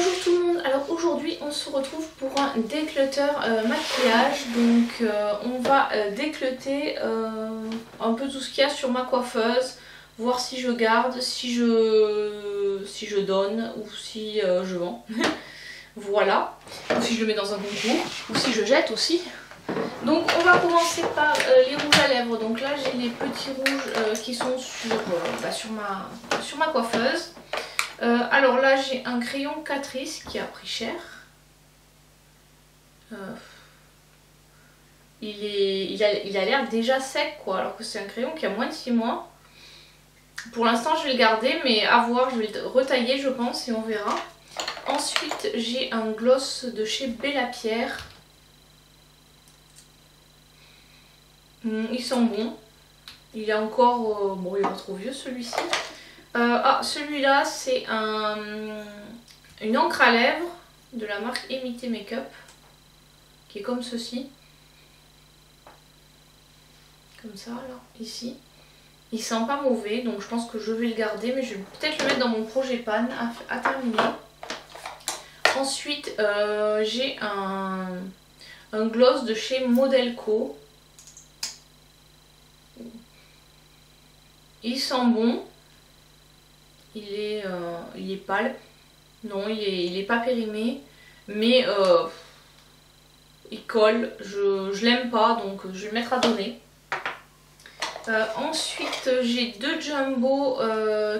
Bonjour tout le monde, alors aujourd'hui on se retrouve pour un déclutter maquillage. Donc on va déclutter un peu tout ce qu'il y a sur ma coiffeuse, voir si je garde, si je donne ou si je vends. Voilà, ou si je le mets dans un concours, ou si je jette aussi. Donc on va commencer par les rouges à lèvres. Donc là j'ai les petits rouges qui sont sur ma coiffeuse. Alors là j'ai un crayon Catrice qui a pris cher. Il a l'air déjà sec quoi, alors que c'est un crayon qui a moins de 6 mois. Pour l'instant je vais le garder, mais à voir, je vais le retailler je pense et on verra. Ensuite j'ai un gloss de chez Bella Pierre. Il sent bon. Il est encore... bon, il est pas trop vieux celui-ci. Celui-là c'est une encre à lèvres de la marque Emité Makeup, qui est comme ceci. Comme ça là, ici. Il sent pas mauvais, donc je pense que je vais le garder, mais je vais peut-être le mettre dans mon projet pan à terminer. Ensuite j'ai un gloss de chez Modelco. Il sent bon. Il est pâle. Non, il est pas périmé. Mais il colle. Je l'aime pas, donc je vais le mettre à donner. Ensuite, j'ai deux jumbo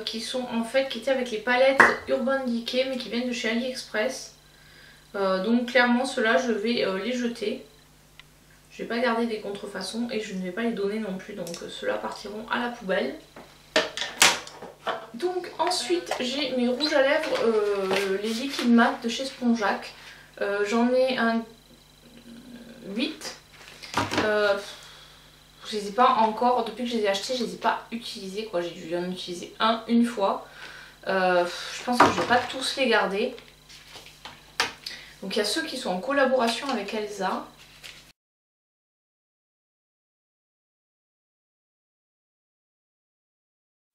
qui étaient avec les palettes Urban Decay, mais qui viennent de chez AliExpress. Donc clairement, ceux-là, je vais les jeter. Je vais pas garder des contrefaçons et je ne vais pas les donner non plus. Donc ceux-là partiront à la poubelle. Donc ensuite j'ai mes rouges à lèvres, les liquides mat de chez Spongeac. J'en ai un 8. Je les ai pas encore, depuis que je les ai achetés, je les ai pas utilisés quoi. J'ai dû en utiliser une fois. Je pense que je vais pas tous les garder. Donc il y a ceux qui sont en collaboration avec Elsa.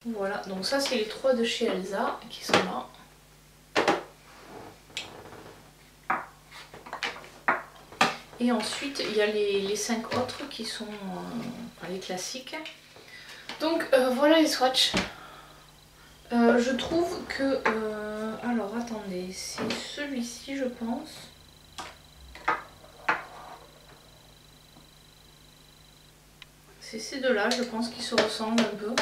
Voilà, donc ça c'est les 3 de chez Elsa qui sont là. Et ensuite il y a les 5 autres qui sont les classiques. Donc voilà les swatchs. Je trouve que... alors attendez, c'est celui-ci je pense. C'est ces deux-là je pense qui se ressemblent un peu.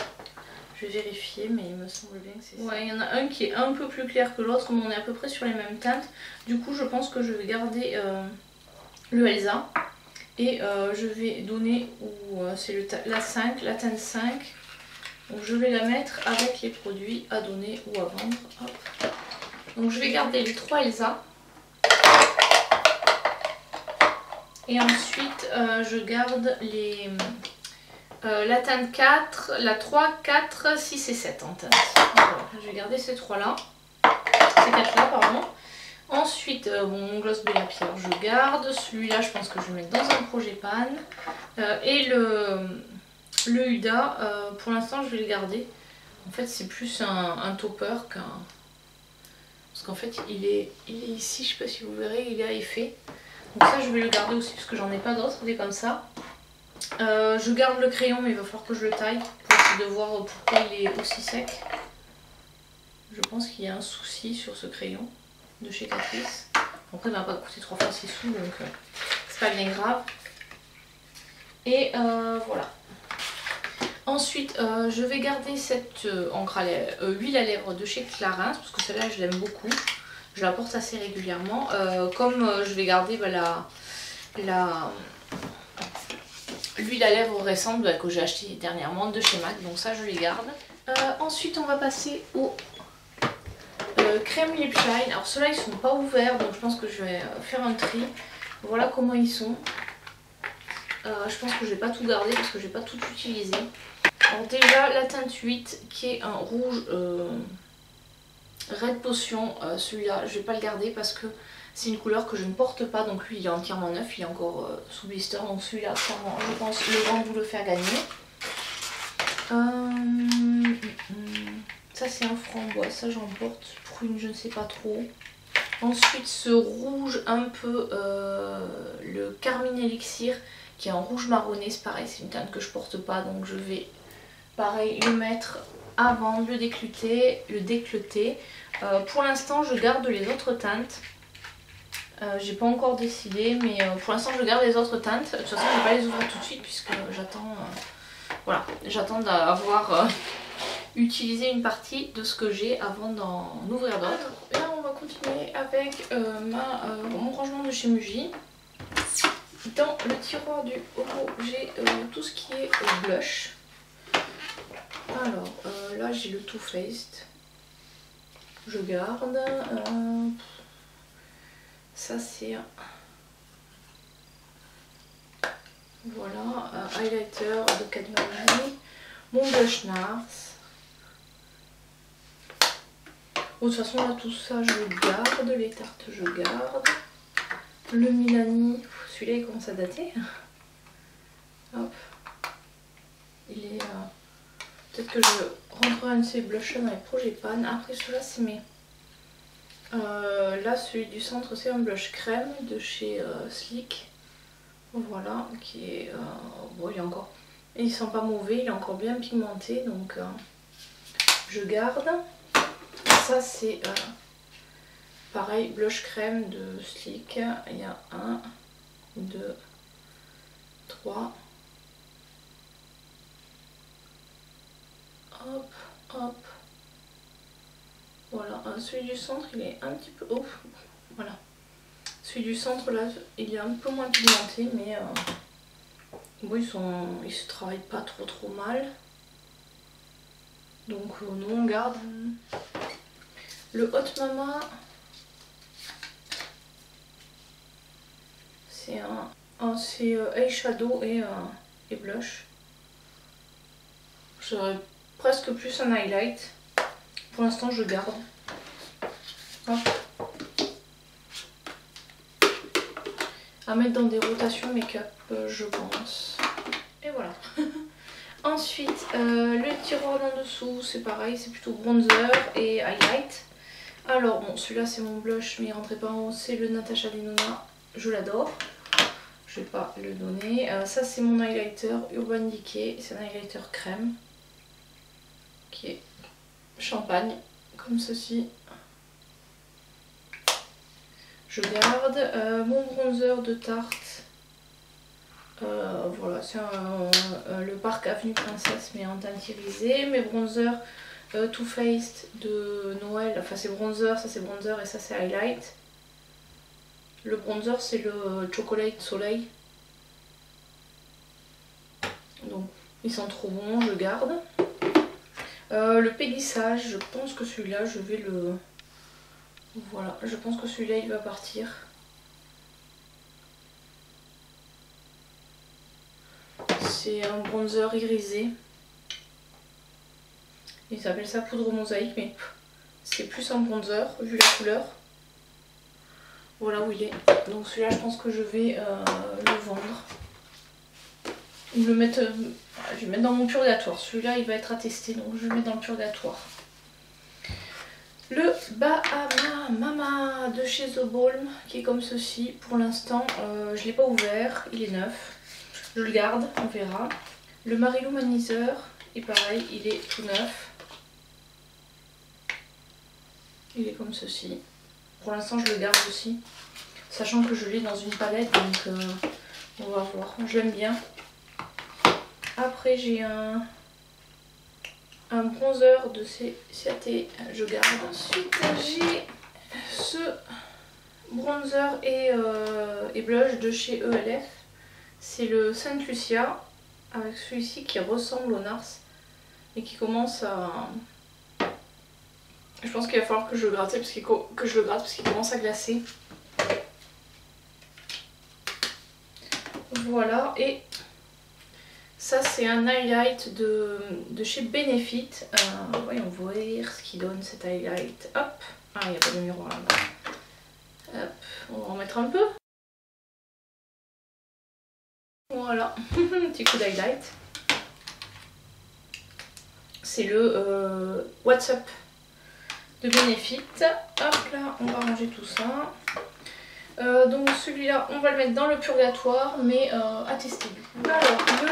Je vais vérifier, mais il me semble bien que c'est ça. Ouais, il y en a un qui est un peu plus clair que l'autre, mais on est à peu près sur les mêmes teintes. Du coup, je pense que je vais garder le Elsa. Et je vais donner, c'est la 5, la teinte 5. Donc je vais la mettre avec les produits à donner ou à vendre. Hop. Donc je vais garder les 3 Elsa. Et ensuite, je garde la teinte 4, la 3, 4, 6 et 7 en teinte. Voilà, je vais garder ces 3-là. Ces 4-là, pardon. Ensuite, mon gloss Bella Pierre, je garde. Celui-là, je pense que je vais le mettre dans un projet pan. Et le Huda, pour l'instant, je vais le garder. En fait, c'est plus un topper qu'un... Parce qu'en fait, il est ici, je sais pas si vous verrez, il est à effet. Donc ça, je vais le garder aussi parce que j'en ai pas d'autres, des comme ça. Je garde le crayon, mais il va falloir que je le taille pour essayer de voir pourquoi il est aussi sec. Je pense qu'il y a un souci sur ce crayon de chez Catrice. Après il m'a pas coûté 3 fois 6 sous, donc c'est pas bien grave. Et voilà. Ensuite je vais garder cette encre huile à lèvres de chez Clarins, parce que celle-là je l'aime beaucoup. Je la porte assez régulièrement. Comme je vais garder l'huile à lèvres récente que j'ai acheté dernièrement de chez MAC, donc ça je les garde. Ensuite on va passer au crème lip shine. Alors ceux-là ils sont pas ouverts, donc je pense que je vais faire un tri. Voilà comment ils sont. Je pense que je vais pas tout garder parce que je vais pas tout utiliser. Alors déjà la teinte 8 qui est un rouge Red Potion, celui-là je vais pas le garder parce que c'est une couleur que je ne porte pas, donc lui il est entièrement neuf, il est encore sous blister, donc celui-là clairement je pense le vent vous le faire gagner. Ça c'est un framboise, ça j'en porte, prune je ne sais pas trop. Ensuite ce rouge un peu, le Carmine Elixir qui est en rouge marronné, c'est pareil, c'est une teinte que je porte pas, donc je vais pareil le mettre avant de le décluter. Pour l'instant je garde les autres teintes. J'ai pas encore décidé, mais pour l'instant je garde les autres teintes. De toute façon je vais pas les ouvrir tout de suite puisque j'attends d'avoir utilisé une partie de ce que j'ai avant d'en ouvrir d'autres. Là on va continuer avec mon rangement de chez Muji. Dans le tiroir du haut j'ai tout ce qui est blush. Alors là j'ai le Too Faced. Je garde. Ça c'est voilà, highlighter de Cadbury, mon blush Nars. De toute façon là tout ça je garde, les tartes je garde. Le Milani, celui-là il commence à dater. Hop. Il est peut-être que je rentrerai un de ces blushs dans les projets pan. Après ceux-là c'est mes là celui du centre c'est un blush crème de chez Sleek. Voilà, qui est bon, il est encore, il sent pas mauvais, il est encore bien pigmenté, donc je garde. Ça c'est pareil, blush crème de Sleek. Il y a 1, 2, 3. Hop, hop. Voilà, celui du centre il est un petit peu... Oh, voilà. Celui du centre là, il est un peu moins pigmenté, mais bon, ils se travaillent pas trop mal. Donc nous on garde. Le Hot Mama, c'est eyeshadow et blush. J'aurais presque plus un highlight. Pour l'instant je garde. Hop. À mettre dans des rotations make-up, je pense. Et voilà. Ensuite, le tiroir d'en dessous, c'est pareil, c'est plutôt bronzer et highlight. Alors bon, celui-là c'est mon blush, mais il rentrait pas en haut, c'est le Natasha Denona. Je l'adore. Je vais pas le donner. Ça c'est mon highlighter Urban Decay, c'est un highlighter crème qui est champagne, comme ceci. Je garde mon bronzer de Tarte. Voilà, c'est le Parc Avenue Princesse, mais en teinte irisée. Mes bronzers Too Faced de Noël. Enfin, c'est bronzer, ça c'est bronzer et ça c'est highlight. Le bronzer, c'est le Chocolate Soleil. Donc, ils sont trop bons, je garde. Le Pégissage, je pense que celui-là, je vais le... Voilà, je pense que celui-là il va partir. C'est un bronzer irisé. Ils appellent ça poudre mosaïque, mais c'est plus un bronzer vu la couleur. Voilà où il est. Donc celui-là je pense que je vais le vendre. Je vais le mettre dans mon purgatoire. Celui-là il va être à tester, donc je vais le mettre dans le purgatoire. Le Bahama Mama de chez The Balm qui est comme ceci. Pour l'instant je ne l'ai pas ouvert, il est neuf. Je le garde, on verra. Le Marilou Manizer est pareil, il est tout neuf. Il est comme ceci. Pour l'instant je le garde aussi. Sachant que je l'ai dans une palette, donc on va voir. Je l'aime bien. Après j'ai un bronzer de CAT, je garde. Ensuite j'ai ce bronzer et blush de chez ELF. C'est le Saint Lucia avec celui-ci qui ressemble au Nars et qui commence à... Je pense qu'il va falloir que je le gratte parce qu'il commence à glacer. Voilà, et ça c'est un highlight de chez Benefit. Voyons voir ce qu'il donne cet highlight. Hop, ah il n'y a pas de miroir là. Hop, on va en mettre un peu. Voilà, un petit coup d'highlight. C'est le What's Up de Benefit. Hop là, on va ranger tout ça. Donc celui-là, on va le mettre dans le purgatoire, mais à tester du coup. Alors, le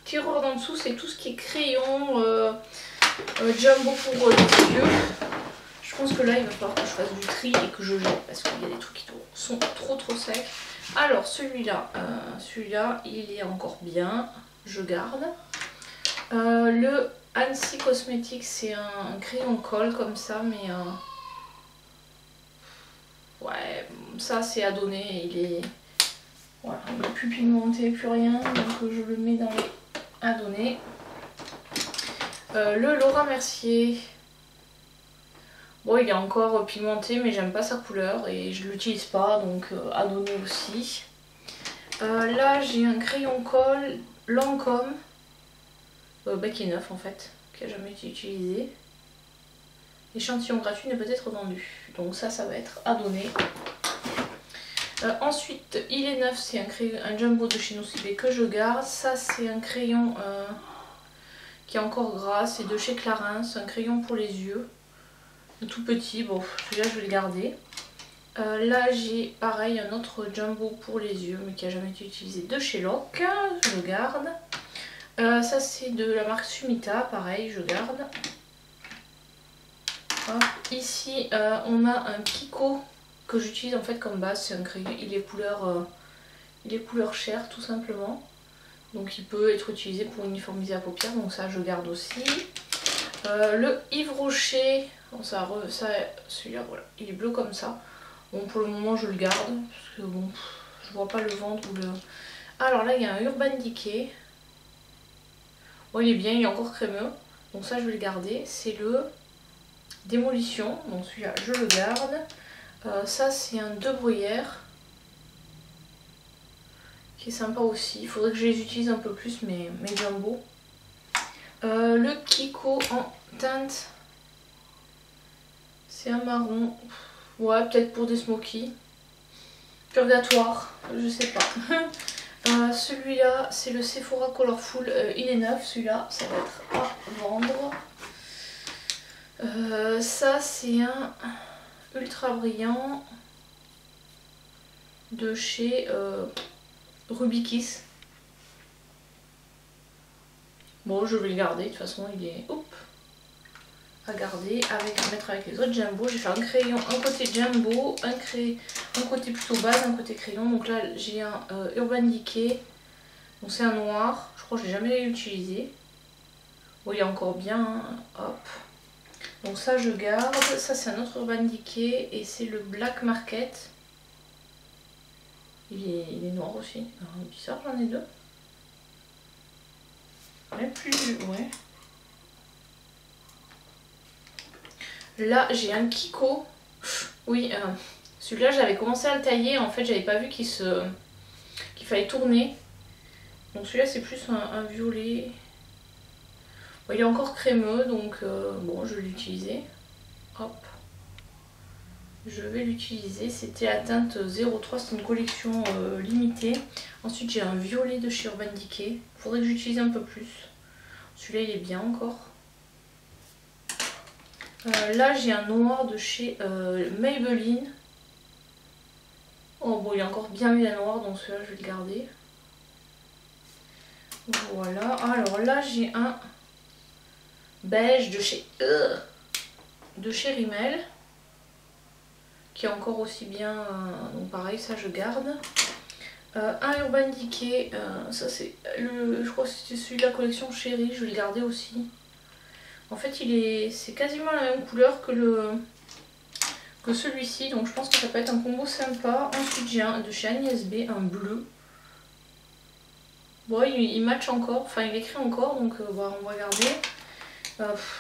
tiroir d'en dessous, c'est tout ce qui est crayon, jumbo pour les yeux. Je pense que là, il va falloir que je fasse du tri et que je jette, parce qu'il y a des trucs qui sont trop secs. Alors, celui-là, il est encore bien, je garde. Le Annecy Cosmetics, c'est un crayon colle comme ça, mais... ouais, ça c'est à donner, il est... Voilà, il n'est plus pigmenté, plus rien, donc je le mets dans les à donner. Le Laura Mercier, bon il est encore pigmenté mais j'aime pas sa couleur et je l'utilise pas, donc à donner aussi. Là j'ai un crayon colle Lancôme, qui est neuf en fait, qui a jamais été utilisé. L'échantillon gratuit ne peut être vendu, donc ça va être à donner. Ensuite, il est neuf, c'est un jumbo de chez Nocibé que je garde. Ça, c'est un crayon qui est encore gras, c'est de chez Clarins, c'est un crayon pour les yeux, tout petit. Bon, celui-là, je vais le garder. Là, j'ai pareil un autre jumbo pour les yeux, mais qui n'a jamais été utilisé, de chez Loc, je le garde. Ça, c'est de la marque Sumita, pareil, je garde. Hop. Ici, on a un Kiko que j'utilise en fait comme base, c'est un crayon, il est couleur chair tout simplement, donc il peut être utilisé pour uniformiser la paupière, donc ça je garde aussi. Le Yves Rocher, bon, celui-là voilà, il est bleu comme ça, bon pour le moment je le garde, parce que bon, je vois pas le vendre ou le... Alors là il y a un Urban Decay, bon il est bien, il est encore crémeux, donc ça je vais le garder, c'est le Démolition, donc celui-là je le garde. Ça c'est un De Bruyère qui est sympa aussi, il faudrait que je les utilise un peu plus mes jumbo. Le Kiko en teinte, c'est un marron, ouais peut-être pour des smokies, purgatoire, je sais pas. Celui-là c'est le Sephora Colorful, il est neuf, celui-là ça va être à vendre. Ça c'est un ultra brillant de chez Ruby-Kiss. Bon, je vais le garder, de toute façon il est à garder, à mettre avec les autres jumbo. J'ai fait un crayon, un côté jumbo, un côté plutôt base, un côté crayon. Donc là j'ai un Urban Decay, donc c'est un noir, je crois que je l'ai jamais utilisé. Bon, il est encore bien, hein. Hop. Donc ça je garde, ça c'est un autre Urban Decay et c'est le Black Market. Il est noir aussi, alors, bizarre, j'en ai deux. Même plus, ouais. Là j'ai un Kiko, oui, celui-là j'avais commencé à le tailler, en fait j'avais pas vu qu'il fallait tourner. Donc celui-là c'est plus un violet. Bon, il est encore crémeux, donc bon, je vais l'utiliser. Hop. Je vais l'utiliser. C'était la teinte 03, c'est une collection limitée. Ensuite, j'ai un violet de chez Urban Decay. Il faudrait que j'utilise un peu plus. Celui-là, il est bien encore. Là, j'ai un noir de chez Maybelline. Oh, bon, il est encore bien mis à noir, donc celui-là, je vais le garder. Voilà. Alors là, j'ai un beige de chez Rimmel qui est encore aussi bien, donc pareil ça je garde. Un Urban Decay, ça c'est je crois que c'était celui de la collection Chérie, je vais le garder aussi. En fait c'est quasiment la même couleur que celui-ci, donc je pense que ça peut être un combo sympa. Ensuite j'ai un de chez Agnès B, un bleu. Bon, il match encore, enfin il écrit encore, donc bon, on va garder.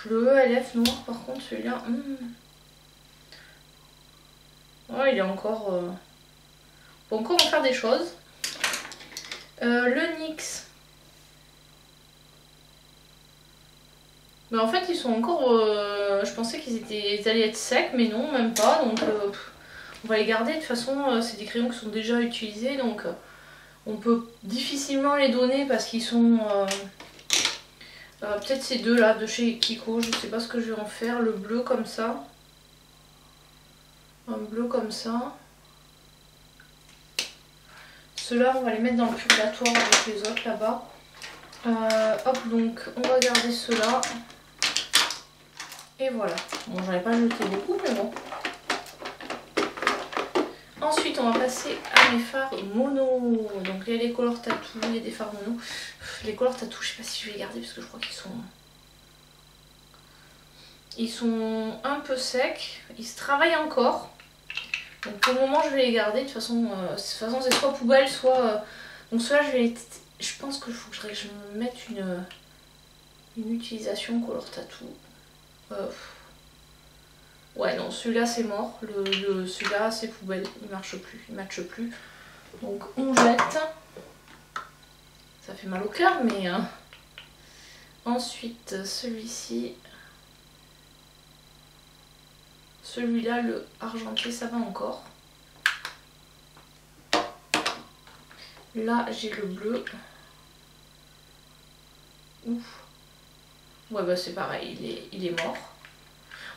Le ELF noir par contre, celui-là, ouais, il est encore... on peut encore en faire des choses. Le NYX. Mais en fait ils sont encore... je pensais qu'ils allaient être secs, mais non, même pas. Donc on va les garder. De toute façon c'est des crayons qui sont déjà utilisés, donc on peut difficilement les donner parce qu'ils sont... Peut-être ces deux là de chez Kiko, je sais pas ce que je vais en faire. Le bleu comme ça. Un bleu comme ça. Ceux-là on va les mettre dans le purgatoire avec les autres là-bas. Hop, donc on va garder ceux-là. Et voilà. Bon, j'en ai pas jeté beaucoup, mais bon. Ensuite, on va passer à mes fards mono. Donc, il y a les Color Tattoo, il y a des fards mono. Les Color Tattoo, je sais pas si je vais les garder parce que je crois qu'ils sont... Ils sont un peu secs. Ils se travaillent encore. Donc, pour le moment, je vais les garder. De toute façon, c'est soit poubelle, soit... Donc, ceux-là, je pense qu'il faut que je me mette une utilisation Color Tattoo. Ouais, non, celui-là c'est mort. Celui-là c'est poubelle, il marche plus, il matche plus. Donc on jette. Ça fait mal au cœur, mais ensuite celui-ci. Celui-là, le argenté, ça va encore. Là j'ai le bleu. Ouf. Ouais, bah c'est pareil, il est mort.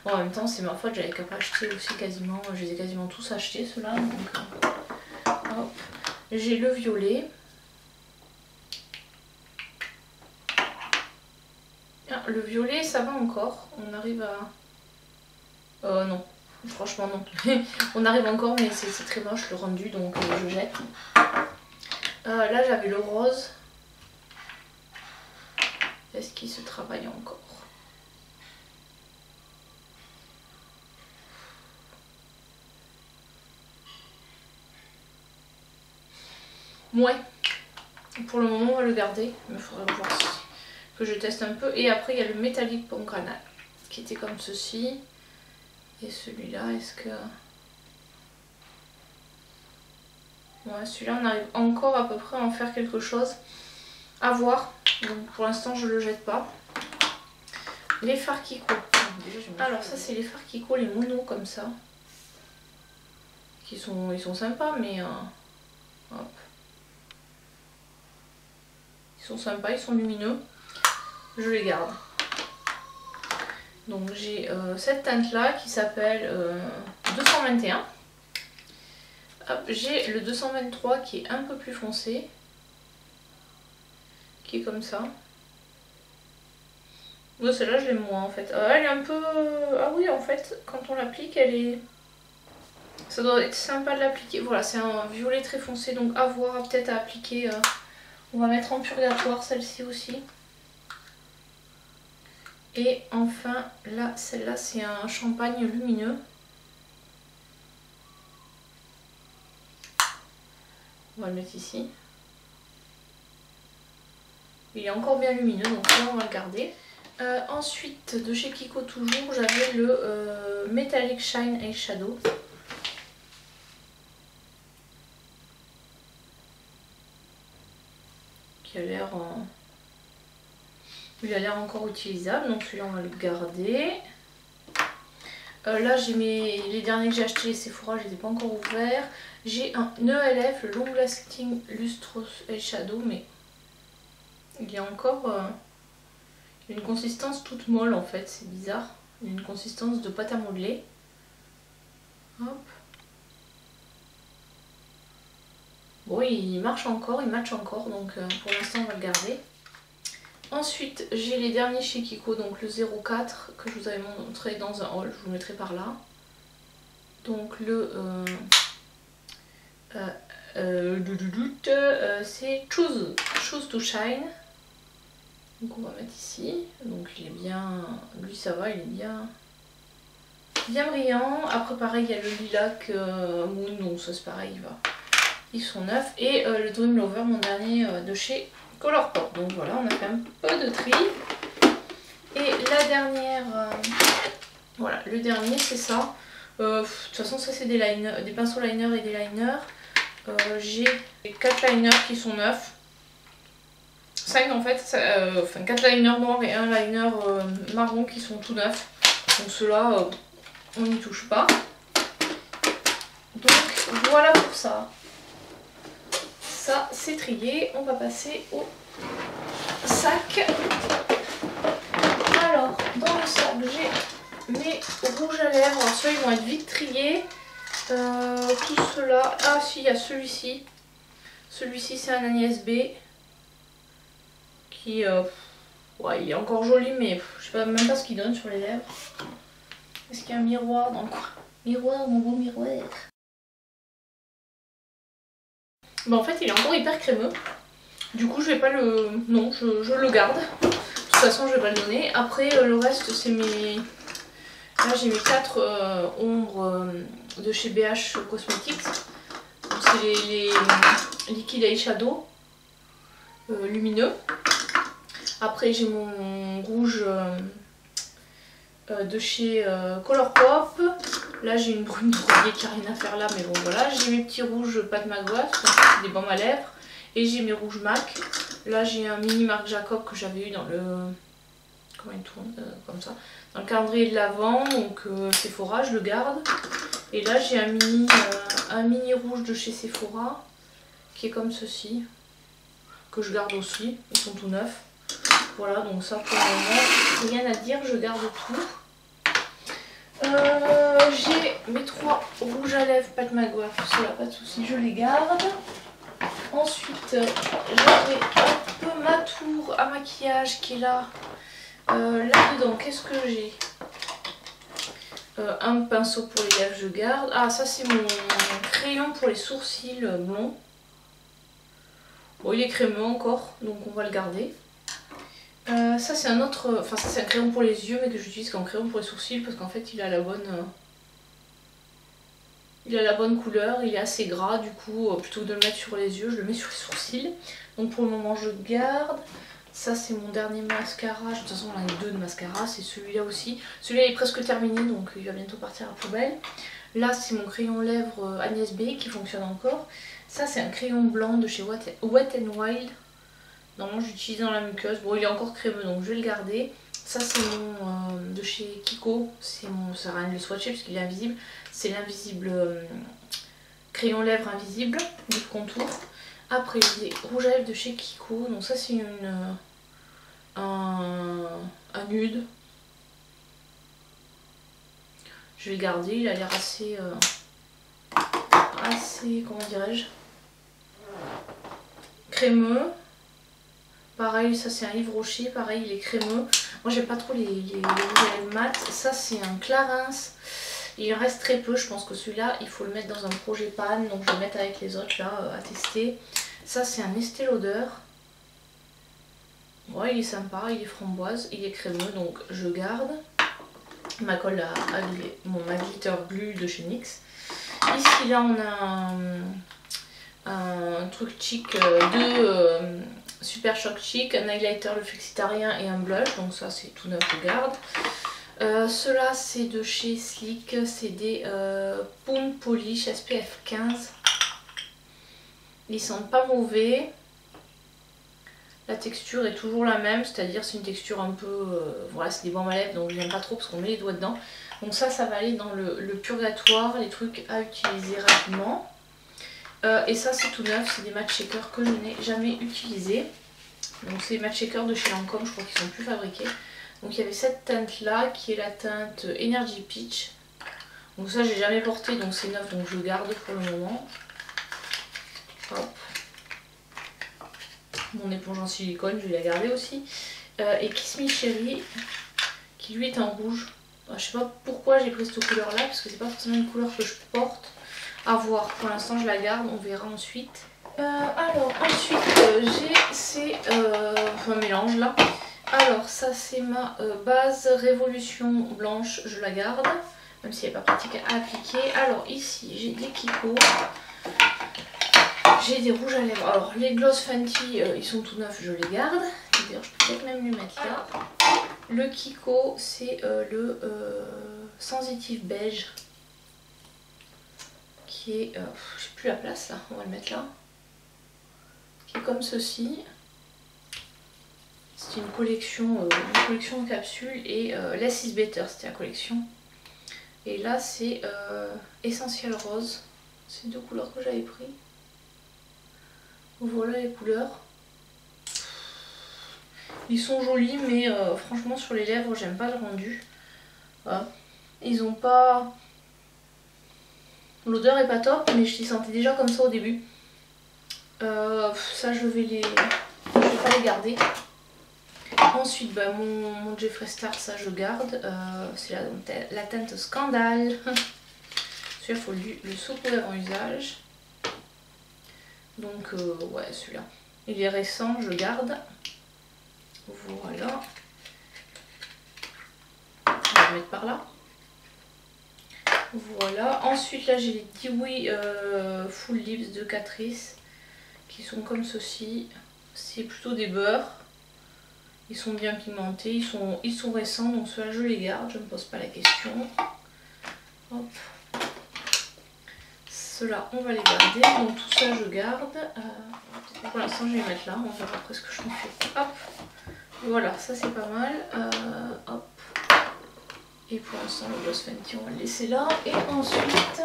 Bon, en même temps, c'est ma faute, j'avais qu'à pas acheter aussi quasiment. Je les ai quasiment tous achetés, ceux-là. J'ai le violet. Ah, le violet, ça va encore. On arrive à... non, franchement non. On arrive encore, mais c'est très moche le rendu, donc je jette. Là, j'avais le rose. Est-ce qu'il se travaille encore? Ouais, pour le moment on va le garder, mais il faudrait voir que je teste un peu. Et après il y a le métallique pomegranate qui était comme ceci. Et celui-là, est-ce que... Ouais, celui-là on arrive encore à peu près à en faire quelque chose. À voir, donc pour l'instant je le jette pas. Les fards Kiko. Alors ça c'est les fards Kiko, les monos comme ça. Ils sont sympas, mais... hop. Ils sont sympas, ils sont lumineux. Je les garde. Donc j'ai cette teinte là qui s'appelle 221. J'ai le 223 qui est un peu plus foncé. Qui est comme ça. Moi celle-là je l'aime moins en fait. Elle est un peu... Ah oui en fait quand on l'applique elle est... Ça doit être sympa de l'appliquer. Voilà, c'est un violet très foncé, donc à voir, peut-être à appliquer. On va mettre en purgatoire celle-ci aussi. Et enfin, là, celle-là, c'est un champagne lumineux. On va le mettre ici. Il est encore bien lumineux, donc là, on va le garder. Ensuite, de chez Kiko toujours, j'avais le Metallic Shine Eyeshadow. Il a l'air encore utilisable, donc celui-là on va le garder. Là j'ai les derniers que j'ai achetés, les Sephora, je les ai pas encore ouverts. J'ai un ELF, le Long Lasting Lustrous Eyeshadow, mais il y a encore une consistance toute molle en fait, c'est bizarre. Il y a une consistance de pâte à modeler. Hop. Bon, il marche encore, il match encore, donc pour l'instant on va le garder. Ensuite, j'ai les derniers chez Kiko, donc le 04 que je vous avais montré dans un haul, je vous le mettrai par là. Donc le... c'est Choose to Shine. Donc on va mettre ici. Donc il est bien... Lui ça va, il est bien brillant. Après pareil, il y a le Lilac Moon, donc ça c'est pareil, il va... Ils sont neufs. Et le Dream Lover, mon dernier de chez Colourpop. Donc voilà, on a fait un peu de tri. Et la dernière... voilà, le dernier c'est ça. De toute façon ça c'est des pinceaux liners et des liners. J'ai 4 liners qui sont neufs. 5 en fait. Enfin 4 liners noirs et un liner marron qui sont tout neufs. Donc ceux-là, on n'y touche pas. Donc voilà pour ça. Ça c'est trié, on va passer au sac. à lèvres. Alors ceux-là ils vont être vite triés. Tout cela. Ah si, il y a celui-ci. Celui-ci c'est un Agnès B. Qui... ouais, il est encore joli mais je sais même pas ce qu'il donne sur les lèvres. Est-ce qu'il y a un miroir dans quoi? Miroir, mon beau miroir. Bah en fait il est encore hyper crémeux. Du coup je vais pas le... Non, je le garde. De toute façon je vais pas le donner. Après le reste c'est mes... Là j'ai mes 4 ombres de chez BH Cosmetics. C'est les liquides eyeshadow lumineux. Après j'ai mon rouge de chez Colourpop. Là j'ai une brune brouillée qui n'a rien à faire là, mais bon voilà. J'ai mes petits rouges Pat McGrath, c'est des baumes à lèvres. Et j'ai mes rouges MAC. Là j'ai un mini Marc Jacob que j'avais eu dans le... Comment il tourne comme ça. Dans le calendrier de l'Avent, donc Sephora, je le garde. Et là j'ai un mini rouge de chez Sephora, qui est comme ceci, que je garde aussi, ils sont tout neufs. Voilà, donc ça pour le moment, rien à dire, je garde tout. J'ai mes 3 rouges à lèvres Pat McGrath, cela pas de soucis, je les garde. Ensuite, j'avais un peu ma tour à maquillage qui est là. Là-dedans, qu'est-ce que j'ai? Un pinceau pour les lèvres, je garde. Ah, ça c'est mon crayon pour les sourcils blonds. Bon, il est crémeux encore, donc on va le garder. Ça c'est un autre... Enfin, ça c'est un crayon pour les yeux, mais que j'utilise comme crayon pour les sourcils parce qu'en fait il a la bonne... Il a la bonne couleur, il est assez gras, du coup plutôt que de le mettre sur les yeux, je le mets sur les sourcils. Donc pour le moment je garde. Ça c'est mon dernier mascara, de toute façon on en a 2 de mascara, c'est celui-là aussi. Celui-là est presque terminé donc il va bientôt partir à la poubelle. Là c'est mon crayon lèvres Agnès B qui fonctionne encore. Ça c'est un crayon blanc de chez Wet n Wild. Normalement j'utilise dans la muqueuse, bon il est encore crémeux donc je vais le garder. Ça c'est mon de chez Kiko, c'est mon... ça sert à rien de le swatcher parce qu'il est invisible. C'est l'invisible crayon lèvres invisible de contour. Après j'ai des rouges à lèvres de chez Kiko, donc ça c'est un nude. Je vais le garder, il a l'air assez, comment dirais-je, crémeux. Pareil, ça c'est un Yves Rocher, pareil il est crémeux. Moi j'aime pas trop les rouges à lèvres mat. Ça c'est un Clarins. Il en reste très peu, je pense que celui-là il faut le mettre dans un projet pan, donc je vais le mettre avec les autres là à tester. Ça c'est un Estée Lauder. Ouais, il est sympa, il est framboise, il est crémeux, donc je garde. Ma colle ma glitter glue de chez NYX. Ici là on a un truc chic de Super Shock Chic, un highlighter le flexitarien et un blush, donc ça c'est tout neuf, je garde. Ceux-là c'est de chez Sleek, c'est des Pound Polish SPF 15. Ils sentent pas mauvais. La texture est toujours la même, c'est-à-dire c'est une texture un peu... voilà, c'est des baumes à lèvres donc je n'aime pas trop parce qu'on met les doigts dedans. Donc ça va aller dans le purgatoire, les trucs à utiliser rapidement. Et ça c'est tout neuf, c'est des matte shakers que je n'ai jamais utilisés. Donc c'est les matte shakers de chez Lancôme, je crois qu'ils sont plus fabriqués. Donc il y avait cette teinte là qui est la teinte Energy Peach. Donc ça j'ai jamais porté donc c'est neuf donc je le garde pour le moment. Hop. Mon éponge en silicone je vais la garder aussi. Et Kiss Me Cherry qui lui est en rouge. Alors, je sais pas pourquoi j'ai pris cette couleur là parce que c'est pas forcément une couleur que je porte. À voir, pour l'instant je la garde, on verra ensuite. Alors ensuite j'ai ces un mélange là. Alors ça c'est ma base Révolution blanche, je la garde, même si elle n'est pas pratique à appliquer. Alors ici j'ai des Kiko, j'ai des rouges à lèvres. Alors les Gloss Fenty ils sont tout neufs, je les garde. D'ailleurs je peux peut-être même les mettre là. Le Kiko c'est le sensitif beige. Qui est, je sais plus la place là, on va le mettre là. Qui est comme ceci. C'est une collection en capsule et Less is Better, c'était la collection. Et là c'est Essentiel Rose, c'est 2 couleurs que j'avais pris. Voilà les couleurs. Ils sont jolis mais franchement sur les lèvres j'aime pas le rendu. Voilà. Ils ont pas... L'odeur est pas top, mais je les sentais déjà comme ça au début. Ça je vais pas les garder. Ensuite bah, mon Jeffree Star, ça je garde. C'est la teinte Scandale. Celui-là il faut le secouer en usage. Donc ouais, celui-là. Il est récent, je garde. Voilà. On va le mettre par là. Voilà. Ensuite là j'ai les Dewey Full Lips de Catrice qui sont comme ceci. C'est plutôt des beurres. Ils sont bien pigmentés, ils sont récents, donc ceux-là je les garde, je ne me pose pas la question. Hop. Ceux-là on va les garder, donc tout ça je garde. Pour l'instant je vais les mettre là, on verra après ce que je me fais. Hop. Voilà, ça c'est pas mal. Hop. Et pour l'instant le Gloss Fenty on va le laisser là. Et ensuite,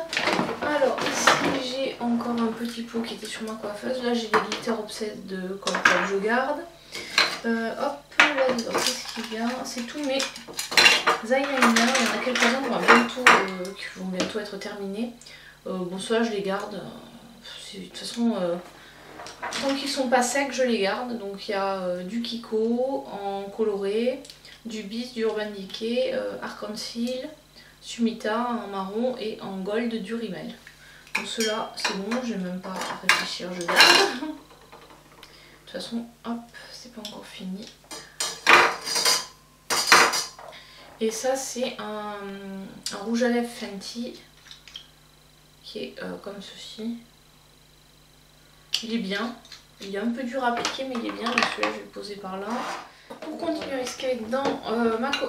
alors ici j'ai encore un petit pot qui était sur ma coiffeuse. Là j'ai des Glitter Obsessed de Colourpop, je garde. Hop, là dedans c'est ce qui vient. C'est tous mes eyeliners. Il y en a quelques-uns qui vont bientôt être terminés. Bon ceux-là je les garde. De toute façon, tant qu'ils sont pas secs je les garde. Donc il y a du Kiko en coloré, du Bis, du Urban Decay, Arc-en-Ciel, Sumita en marron et en gold du Rimmel. Donc ceux-là c'est bon, je vais même pas réfléchir, je garde. De toute façon, hop, c'est pas encore fini. Et ça c'est un rouge à lèvres Fenty qui est comme ceci. Il est bien, il est un peu dur à appliquer mais il est bien, donc celui-là je vais le poser par là. Pour continuer ce qu'il y a dedans,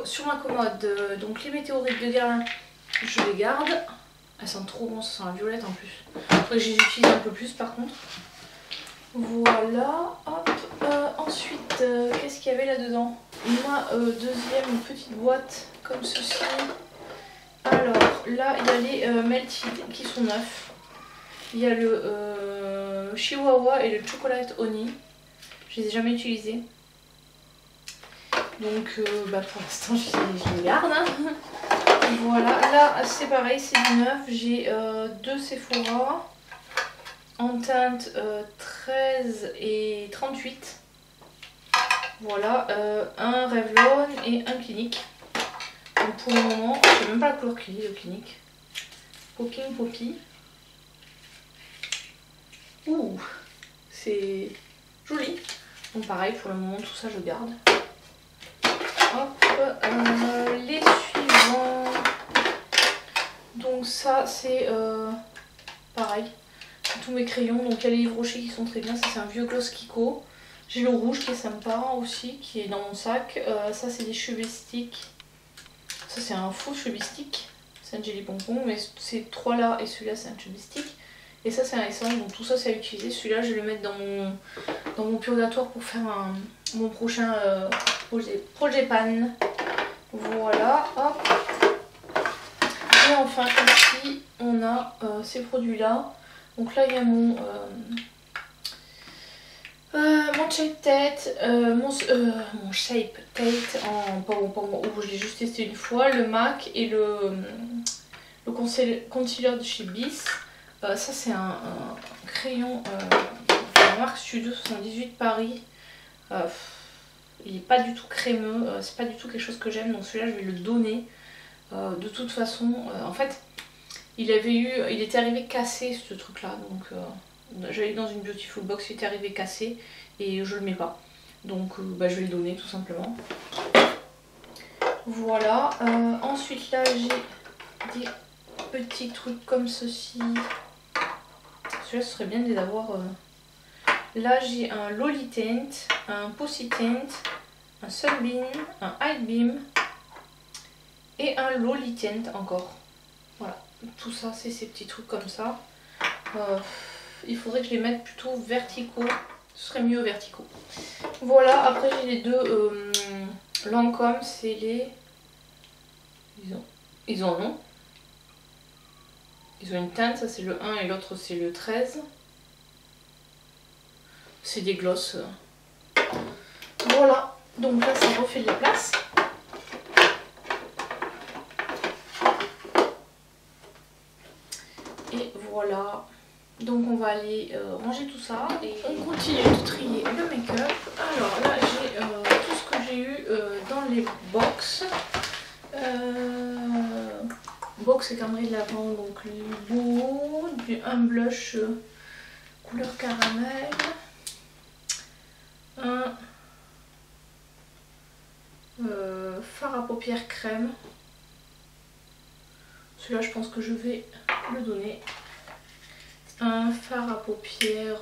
sur ma commode, donc les météorites de Guerlain, je les garde. Elles sentent trop bon, ça sent la violette en plus. Faudrait que je les utilise un peu plus par contre. Voilà, hop. Ensuite, qu'est-ce qu'il y avait là-dedans? Ma deuxième petite boîte comme ceci. Alors là, il y a les Melted qui sont neufs. Il y a le Chihuahua et le Chocolate Honey. Je les ai jamais utilisés. Donc bah, pour l'instant, je les garde. Hein. Voilà, là c'est pareil, c'est du neuf. J'ai deux Sephora en teinte 13 et 38. Voilà, un Revlon et un Clinique. Donc pour le moment, je sais même pas la couleur qu'il est, le Clinique. Popping Poppy. Ouh, c'est joli. Donc pareil, pour le moment, tout ça je garde. Hop, les suivants. Donc ça c'est pareil. Tous mes crayons, donc il y a les Yves Rocher qui sont très bien, ça c'est un vieux gloss Kiko. J'ai le rouge qui est sympa aussi, qui est dans mon sac. Ça c'est des cheveux sticks. Ça c'est un faux cheveux stick, c'est un jelly pompon, mais ces trois là et celui-là c'est un cheveux stick. Et ça c'est un essence, donc tout ça c'est à utiliser. Celui-là je vais le mettre dans mon purgatoire pour faire mon prochain projet pan. Voilà, hop. Et enfin ici on a ces produits là. Donc là il y a mon shape tête, mon shape tête où je l'ai juste testé une fois, le MAC et le concealer de chez Bis. Ça c'est un crayon de la marque Studio 78 Paris. Il n'est pas du tout crémeux, c'est pas du tout quelque chose que j'aime, donc celui-là je vais le donner. De toute façon, en fait, il était arrivé cassé ce truc là, donc j'allais dans une Beautiful Box, il était arrivé cassé et je le mets pas. Donc bah, je vais le donner tout simplement. Voilà, ensuite là j'ai des petits trucs comme ceci. Celui-là ce serait bien de les avoir. Là j'ai un Loli Tint, un Pussy Tint, un Sunbeam, un High Beam et un Loli Tint encore. Voilà, tout ça c'est ces petits trucs comme ça. Il faudrait que je les mette plutôt verticaux, ce serait mieux verticaux. Voilà, après j'ai les deux Lancôme, c'est les... Ils ont un nom. Ils ont une teinte, ça c'est le 1 et l'autre c'est le 13. C'est des glosses. Voilà, donc là ça refait de la place. Et voilà. Donc on va aller ranger tout ça et on continue de trier le make-up. Alors là j'ai tout ce que j'ai eu dans les box. Box et calendrier de l'Avent, donc beau, un blush couleur caramel, un fard à paupières crème. Celui-là je pense que je vais le donner. Un fard à paupières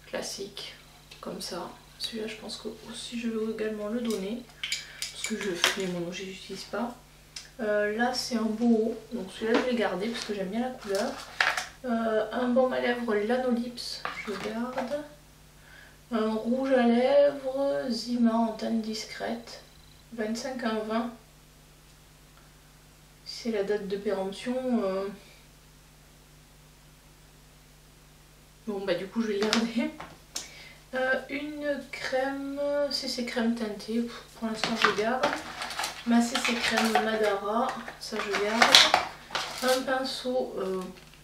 classique, comme ça. Celui-là je pense que aussi je vais également le donner. Parce que je fais mon je n'utilise pas. Là c'est un boho, donc celui-là je vais garder parce que j'aime bien la couleur. Un baume à lèvres Lanolips, je garde. Un rouge à lèvres Zima en teinte discrète, 25/20. C'est la date de péremption. Bon bah du coup je vais le garder. Une crème CC crème teintée, pour l'instant je garde. Ma CC crème Madara, ça je garde. Un pinceau,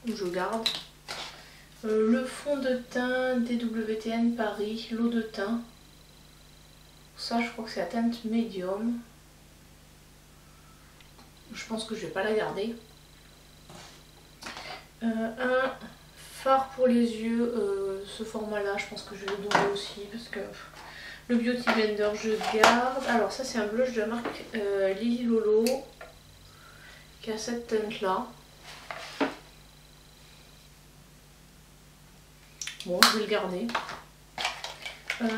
je garde. Le fond de teint DWTN Paris, l'eau de teint. Ça je crois que c'est la teinte médium. Je pense que je vais pas la garder. Un fard pour les yeux, ce format là je pense que je vais le donner aussi parce que le Beauty Blender je garde. Alors ça c'est un blush de la marque Lily Lolo qui a cette teinte là. Bon je vais le garder.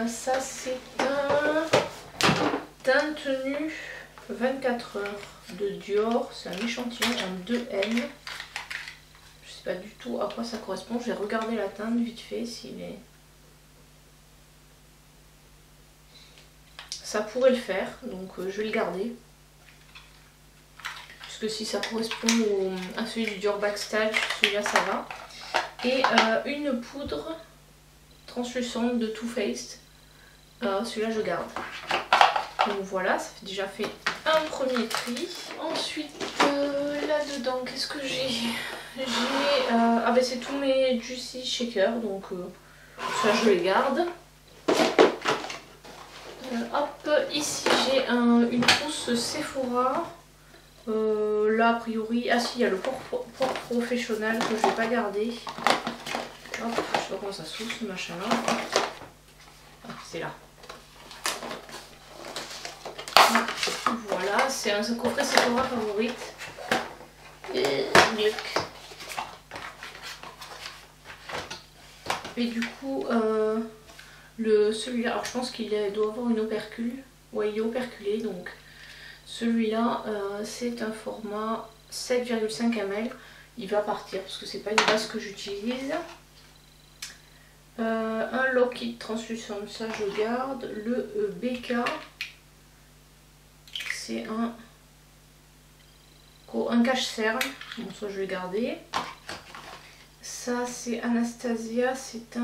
Ça c'est un teinte nu 24 heures de Dior, c'est un échantillon en 2N. Je sais pas du tout à quoi ça correspond, je vais regarder la teinte vite fait s'il est... Ça pourrait le faire, donc je vais le garder. Puisque si ça correspond à celui du Dior Backstage, celui-là ça va. Et une poudre translucente de Too Faced, celui-là je garde. Donc voilà, ça fait déjà fait un premier tri. Ensuite là-dedans, qu'est-ce que j'ai? Ah ben c'est tous mes Juicy Shakers, donc ça je les garde. Hop, ici j'ai une trousse Sephora. Là a priori, ah si, il y a le port professionnel que je vais pas garder. Hop, je sais pas comment ça s'ouvre ce machin là. Ah, c'est là. Voilà, c'est un coffret Sephora favorite. Et du coup, celui-là, alors je pense qu'il doit avoir une opercule. Ouais, il est operculé, donc celui-là, c'est un format 7,5 ml. Il va partir parce que c'est pas une base que j'utilise. Un Lock It translucent, ça je garde. Le BK, c'est un cache-cerne, bon ça je vais garder. Ça c'est Anastasia, c'est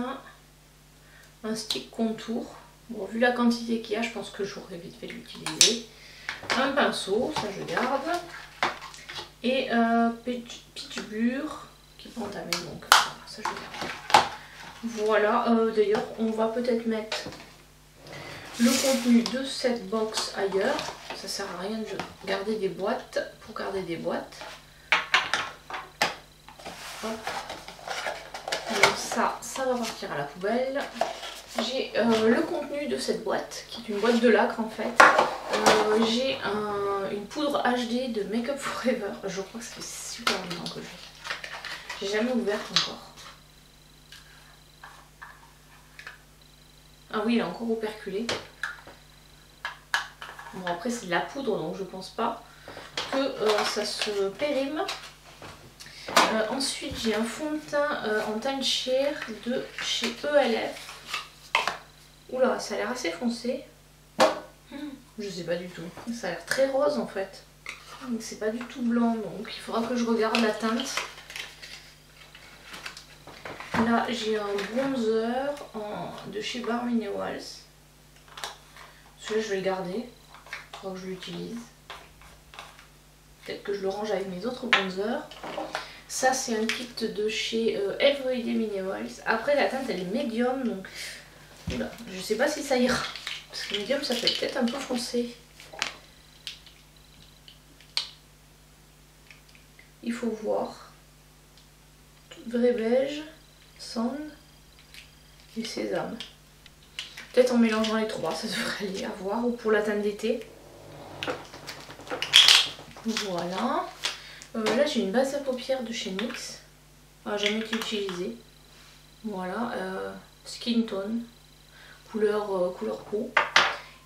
un stick contour. Bon, vu la quantité qu'il y a, je pense que j'aurais vite fait de l'utiliser. Un pinceau, ça je garde. Et Pitchbur qui peut entamer, donc ça je garde. Voilà, d'ailleurs on va peut-être mettre le contenu de cette box ailleurs. Ça sert à rien de garder des boîtes pour garder des boîtes. Hop. Donc ça va partir à la poubelle. J'ai le contenu de cette boîte, qui est une boîte de lacre en fait. J'ai une poudre HD de Make Up Forever. Je crois que ça fait super longtemps que j'ai jamais ouverte encore. Ah oui, il est encore operculé. Bon après c'est de la poudre donc je pense pas que ça se périme. Ensuite j'ai un fond de teint en teinte chair de chez ELF. Oula, ça a l'air assez foncé. Je sais pas du tout. Ça a l'air très rose en fait. C'est pas du tout blanc donc il faudra que je regarde la teinte. Là j'ai un bronzer de chez Bare Minerals. Celui-là je vais le garder. Que je l'utilise. Peut-être que je le range avec mes autres bronzers. Ça c'est un kit de chez Everyday Minerals. Après la teinte elle est médium donc oula, je sais pas si ça ira. Parce que médium ça fait peut-être un peu foncé. Il faut voir. Vrai beige, sand et sésame. Peut-être en mélangeant les trois, ça devrait aller à voir. Ou pour la teinte d'été. Voilà. Là j'ai une base à paupières de chez NYX. Jamais été utilisée. Voilà. Skin Tone. Couleur peau.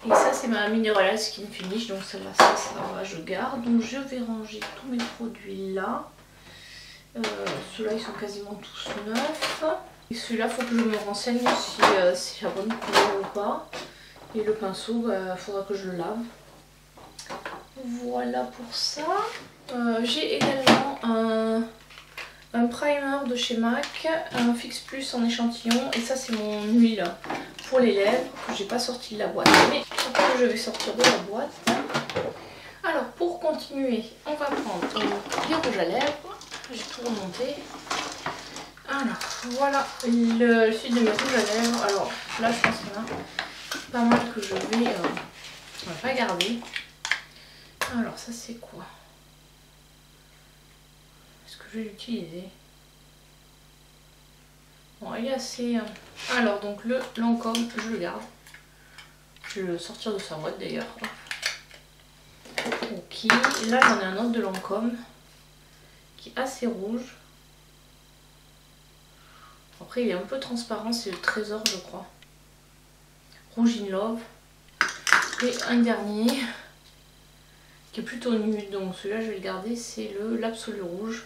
Et ça c'est ma Mineral Skin Finish. Donc ça va, je garde. Donc je vais ranger tous mes produits là. Ceux-là ils sont quasiment tous neufs. Et celui-là faut que je me renseigne si c'est la bonne couleur ou pas. Et le pinceau, faudra que je le lave. Voilà pour ça. J'ai également un primer de chez MAC, un Fix Plus en échantillon. Et ça c'est mon huile pour les lèvres que j'ai pas sorti de la boîte. Mais je vais sortir de la boîte. Alors pour continuer, on va prendre du rouge à lèvres. J'ai tout remonté. Alors voilà le suite de mes rouges à lèvres. Alors là je pense qu'il y en a pas mal que je vais pas garder. Alors ça c'est quoi? Est-ce que je vais l'utiliser? Bon il est assez... Alors donc le Lancôme je le garde. Je vais le sortir de sa boîte d'ailleurs. Ok, là j'en ai un autre de Lancôme qui est assez rouge. Après il est un peu transparent, c'est le Trésor je crois. Rouge in Love. Et un dernier qui est plutôt nude, donc celui-là je vais le garder, c'est l'Absolu Rouge.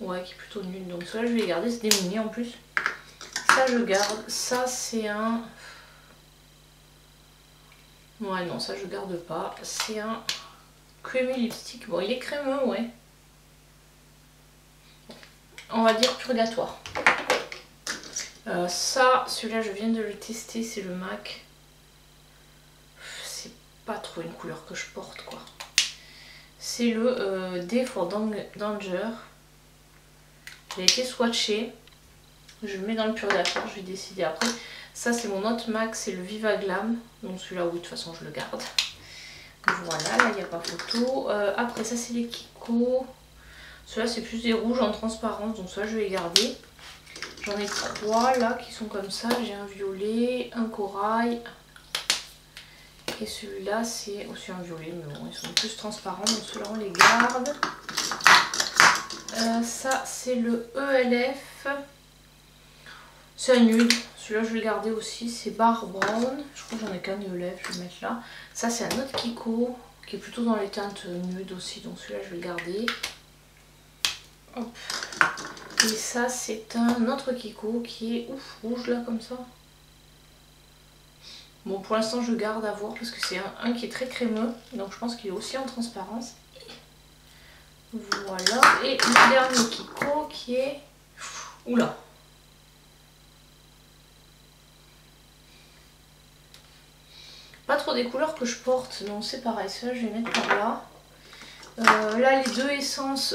Ouais, qui est plutôt nude, donc celui-là je vais le garder, c'est des mini en plus. Ça je garde, ça c'est un... Ouais non, ça je garde pas, c'est un creamy lipstick. Bon il est crémeux, ouais. On va dire purgatoire. Ça, celui-là je viens de le tester, c'est le MAC. C'est pas trop une couleur que je porte quoi. C'est le D for Danger. Il a été swatché. Je le mets dans le purgatoire, je vais décider après. Ça c'est mon autre MAC, c'est le Viva Glam. Donc celui-là oui, de toute façon je le garde. Voilà, là il n'y a pas photo. Après ça c'est les Kiko. Ceux-là c'est plus des rouges en transparence, donc ça je vais les garder. J'en ai 3 là qui sont comme ça. J'ai un violet, un corail. Et celui-là c'est aussi un violet, mais bon ils sont plus transparents, donc ceux-là on les garde. Ça c'est le ELF. C'est un nude. Celui-là je vais le garder aussi. C'est Bar Brown. Je crois que j'en ai qu'un ELF, je vais le mettre là. Ça c'est un autre Kiko qui est plutôt dans les teintes nudes aussi, donc celui-là je vais le garder. Hop. Et ça c'est un autre Kiko qui est rouge là comme ça. Bon pour l'instant je garde à voir parce que c'est un qui est très crémeux. Donc je pense qu'il est aussi en transparence. Voilà. Et le dernier Kiko qui est... Oula. Pas trop des couleurs que je porte. Donc c'est pareil. Celui-là je vais mettre par là. Là les deux essences,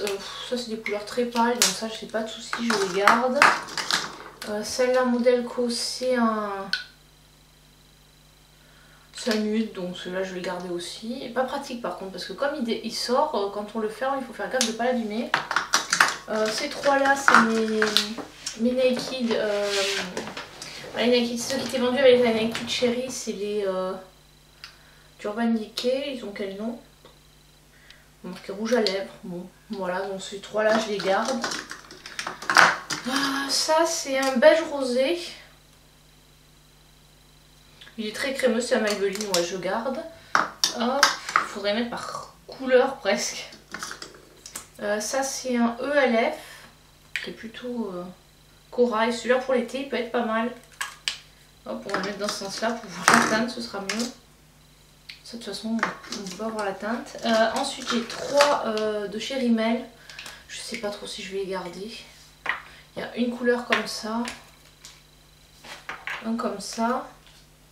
ça c'est des couleurs très pâles, donc ça je sais pas de soucis, je les garde. Celle-là Modelco c'est un nude, donc celui-là je vais le garder aussi. Et pas pratique par contre parce que comme il sort, quand on le ferme il faut faire gaffe de ne pas l'abîmer. Ces trois là c'est mes Naked, les Naked, ceux qui étaient vendus avec la Naked Cherry, c'est les Urban Decay, ils ont quel nom? Marqué rouge à lèvres. Bon, voilà, donc ces trois là je les garde. Ça c'est un beige rosé. Il est très crémeux, c'est un Maybelline, ouais je garde. Hop, faudrait mettre par couleur presque. Ça c'est un ELF qui est plutôt corail. Celui-là pour l'été il peut être pas mal. Hop, on va le mettre dans ce sens là pour voir la teinte, ce sera mieux. Ça, de toute façon on peut avoir la teinte. Ensuite j'ai 3 de chez Rimmel. Je sais pas trop si je vais les garder. Il y a une couleur comme ça, un comme ça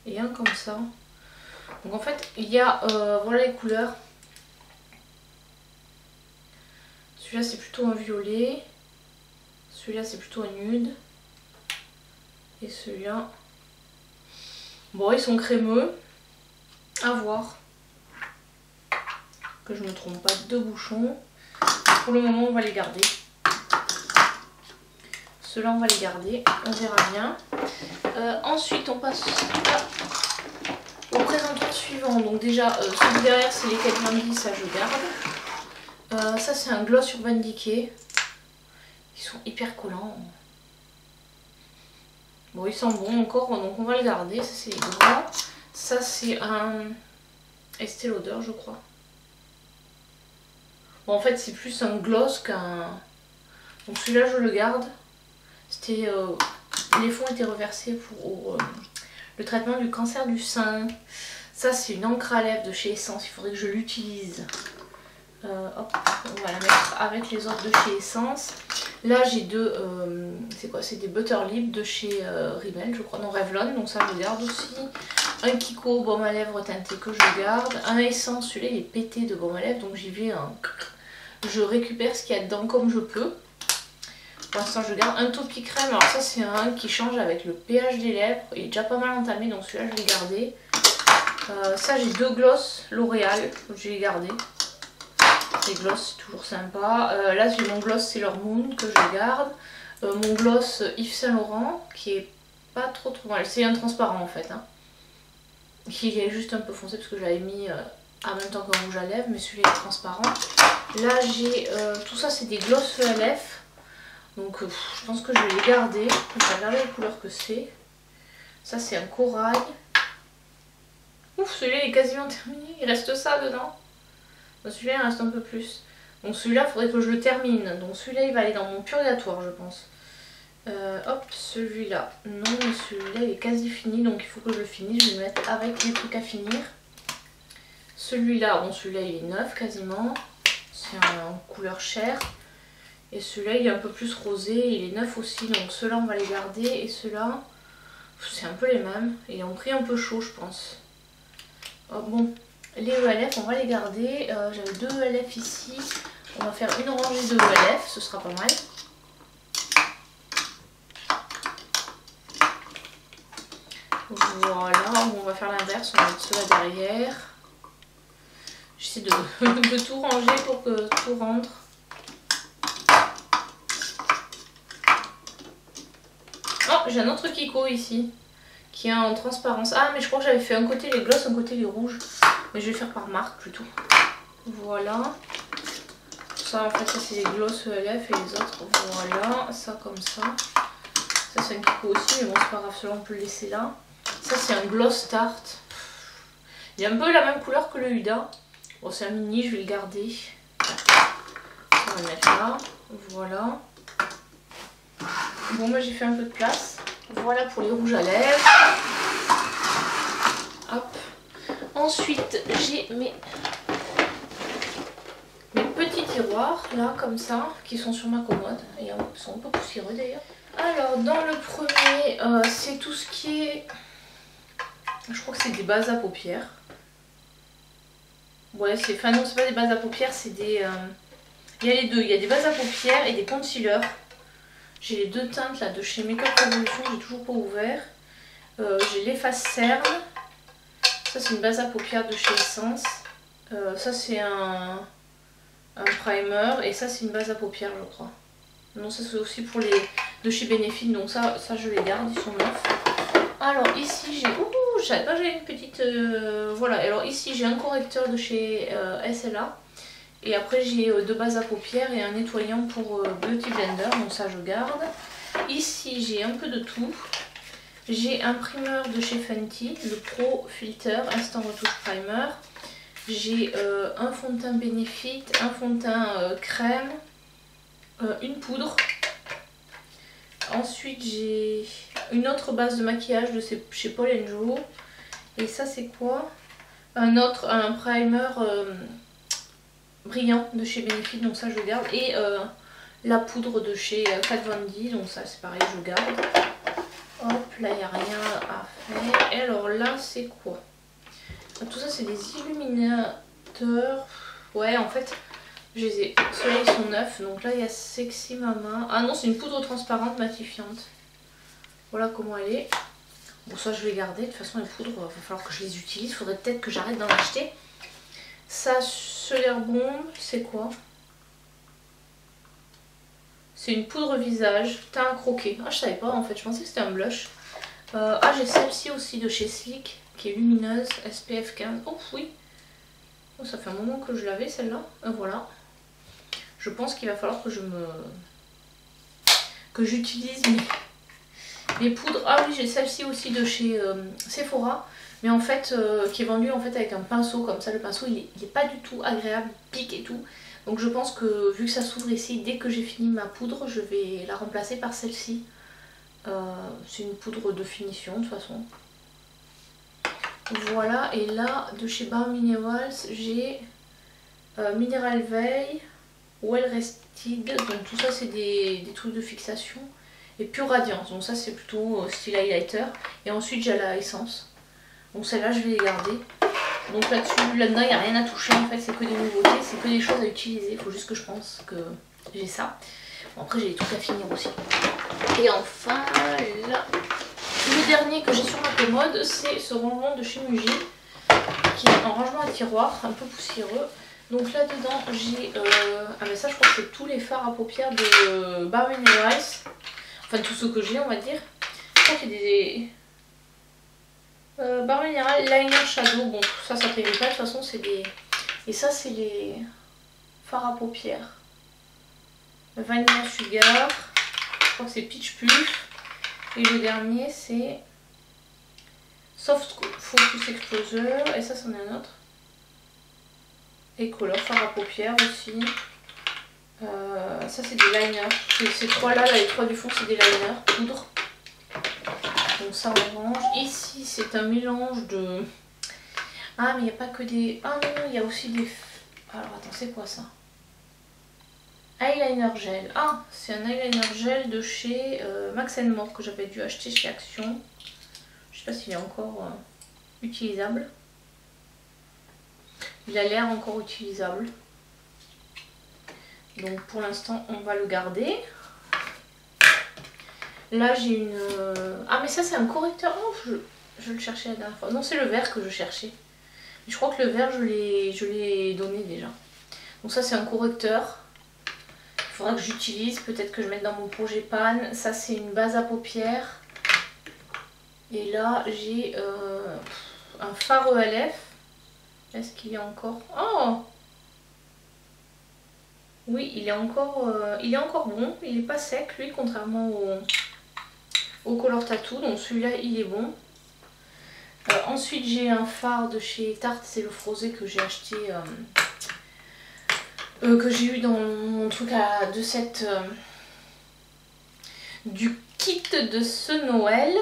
et un comme ça. Donc en fait il y a voilà les couleurs. Celui-là c'est plutôt un violet. Celui-là c'est plutôt un nude. Et celui-là... Bon, ils sont crémeux. À voir. Que je me trompe pas de bouchons. Pour le moment on va les garder. Ceux-là on va les garder, on verra bien. Ensuite on passe au présentoir suivant. Donc déjà celui derrière c'est les Kat Von D, ça je garde. Ça c'est un gloss Urban Decay. Ils sont hyper collants. Bon, ils sont bons encore, donc on va le garder. Ça c'est les gras. Ça c'est un Estée Lauder je crois. Bon, en fait c'est plus un gloss qu'un... Donc celui-là je le garde. C'était les fonds étaient reversés pour le traitement du cancer du sein. Ça c'est une encre à lèvres de chez Essence, il faudrait que je l'utilise. Hop, on va la mettre avec les autres de chez Essence. Là j'ai deux, c'est quoi? C'est des Butter Lip de chez Rimmel, je crois, non Revlon, donc ça je garde aussi. Un Kiko baume à lèvres teinté que je garde. Un Essence, celui-là il est pété de baume à lèvres, donc j'y vais, je récupère ce qu'il y a dedans comme je peux. Pour l'instant je garde un Topi Crème, alors ça c'est un qui change avec le pH des lèvres, il est déjà pas mal entamé donc celui-là je vais garder. Ça j'ai deux gloss L'Oréal, je vais les garder. Les gloss c'est toujours sympa. Là j'ai mon gloss Sailor Moon que je garde. Mon gloss Yves Saint Laurent qui est pas trop mal, c'est un transparent en fait. Hein. Qui est juste un peu foncé parce que je l'avais mis en même temps qu'un rouge à lèvres, mais celui-là est transparent. Là j'ai tout ça c'est des gloss ELF. Donc je pense que je vais les garder. Je vais regarder les couleurs que c'est. Ça c'est un corail. Ouf, celui-là est quasiment terminé. Il reste ça dedans. Celui-là il reste un peu plus. Donc celui-là il faudrait que je le termine. Donc celui-là il va aller dans mon purgatoire je pense. Hop, celui-là. Non mais celui-là il est quasi fini. Donc il faut que je le finisse. Je vais le mettre avec les trucs à finir. Celui-là, bon celui-là il est neuf quasiment. C'est en couleur chair. Et celui-là il est un peu plus rosé, il est neuf aussi, donc ceux-là on va les garder. Et ceux-là, c'est un peu les mêmes. Ils ont pris un peu chaud je pense. Oh, bon, les ELF on va les garder. J'avais deux ELF ici. On va faire une rangée de ELF, ce sera pas mal. Voilà, on va faire l'inverse, on va mettre ceux-là derrière. J'essaie de tout ranger pour que tout rentre. Oh, j'ai un autre Kiko ici, qui est en transparence. Ah, mais je crois que j'avais fait un côté les gloss, un côté les rouges. Mais je vais faire par marque plutôt. Voilà. Ça, en fait, ça c'est les gloss ELF et les autres, voilà. Ça comme ça. Ça c'est un Kiko aussi, mais bon, c'est pas grave, celui-là on peut le laisser là. Ça c'est un gloss Tarte. Il est un peu la même couleur que le Huda. Bon, c'est un mini, je vais le garder. On va le mettre là. Voilà. Bon, moi j'ai fait un peu de place. Voilà pour les rouges à lèvres. Hop. Ensuite, j'ai mes petits tiroirs, là, comme ça, qui sont sur ma commode. Et ils sont un peu poussiéreux d'ailleurs. Alors, dans le premier, c'est tout ce qui est... Je crois que c'est des bases à paupières. Ouais, c'est... Enfin non, c'est pas des bases à paupières, c'est des... Il y a les deux, il y a des bases à paupières et des concealers. J'ai les deux teintes là de chez Makeup Revolution, j'ai toujours pas ouvert. J'ai l'efface cerne. Ça c'est une base à paupières de chez Essence. Ça c'est un primer et ça c'est une base à paupières je crois. Non, ça c'est aussi pour les de chez Benefit, donc ça je les garde, ils sont neufs. Alors ici j'ai... Ouh, je savais pas que j'avais une petite... Voilà, alors ici j'ai un correcteur de chez SLA. Et après j'ai deux bases à paupières et un nettoyant pour Beauty Blender, donc ça je garde. Ici j'ai un peu de tout. J'ai un primer de chez Fenty, le Pro Filter Instant Retouche Primer. J'ai un fond de teint Benefit, un fond de teint crème, une poudre. Ensuite j'ai une autre base de maquillage de chez Paul & Joe. Et ça c'est quoi? Un primer brillant de chez Benefit, donc ça je garde. Et la poudre de chez Kat Von D, donc ça c'est pareil, je garde. Hop, là il n'y a rien à faire. Et alors là c'est quoi? Tout ça c'est des illuminateurs. Ouais, en fait Ceux-là ils sont neufs. Donc là il y a Sexy Mama. Ah non, c'est une poudre transparente matifiante. Voilà comment elle est. Bon, ça je vais garder. De toute façon les poudres, il va falloir que je les utilise. Il faudrait peut-être que j'arrête d'en acheter. Ça, Solaire Bomb, c'est quoi? C'est une poudre visage, teint croqué. Ah, je savais pas en fait, je pensais que c'était un blush. Ah, j'ai celle-ci aussi de chez Sleek, qui est lumineuse, SPF 15. Oh oui, oh, ça fait un moment que je l'avais celle-là. Voilà. Je pense qu'il va falloir que j'utilise mes poudres. Ah oui, j'ai celle-ci aussi de chez Sephora, mais en fait, qui est vendue en fait avec un pinceau comme ça. Le pinceau, il est pas du tout agréable, il pique et tout. Donc je pense que vu que ça s'ouvre ici, dès que j'ai fini ma poudre, je vais la remplacer par celle-ci. C'est une poudre de finition de toute façon. Voilà, et là de chez Bare Minerals, j'ai Mineral Veil, Well Rested, donc tout ça c'est des trucs de fixation. Et Pure Radiance, donc ça c'est plutôt style highlighter. Et ensuite j'ai la essence. Donc celle-là je vais les garder. Donc là-dessus, là-dedans, il n'y a rien à toucher en fait, c'est que des nouveautés, c'est que des choses à utiliser. Il faut juste que je pense que j'ai ça. Bon, après j'ai des trucs à finir aussi. Et enfin, là, le dernier que j'ai sur ma commode, c'est ce rangement de chez Muji, qui est un rangement à tiroir, un peu poussiéreux. Donc là-dedans, j'ai... ah mais ça je crois que c'est tous les fards à paupières de Bare Minerals. Enfin tous ceux que j'ai on va dire. Je crois qu'il y a des... Bare Minerals, Liner Shadow, bon tout ça ça périt pas, de toute façon c'est des... Et ça c'est les fards à paupières. Vanilla Sugar, je crois que c'est Peach Puff. Et le dernier c'est Soft Focus Exploser, et ça c'en est un autre. Et Color, fard à paupières aussi. Ça c'est des liners. Ces trois là, les trois du fond c'est des liners, poudre. Donc ça on range. Ici c'est un mélange de... Ah mais il n'y a pas que des... Ah non, il y a aussi des... Alors attends, c'est quoi ça? Eyeliner gel. Ah, c'est un eyeliner gel de chez Max & More que j'avais dû acheter chez Action. Je sais pas s'il est encore utilisable. Il a l'air encore utilisable. Donc pour l'instant on va le garder. Là j'ai une... Ah mais ça c'est un correcteur. Oh, je le cherchais la dernière fois. Non, c'est le vert que je cherchais. Je crois que le vert je l'ai donné déjà. Donc ça c'est un correcteur. Il faudra que j'utilise. Peut-être que je mette dans mon projet pan. Ça c'est une base à paupières. Et là j'ai un fard ELF. Est-ce qu'il y a encore... Oh! Oui, il est encore bon. Il n'est pas sec lui, contrairement au Color Tattoo. Donc celui-là il est bon. Ensuite j'ai un fard de chez Tarte, c'est le Frosé que j'ai acheté, que j'ai eu dans mon truc de cette du kit de ce Noël.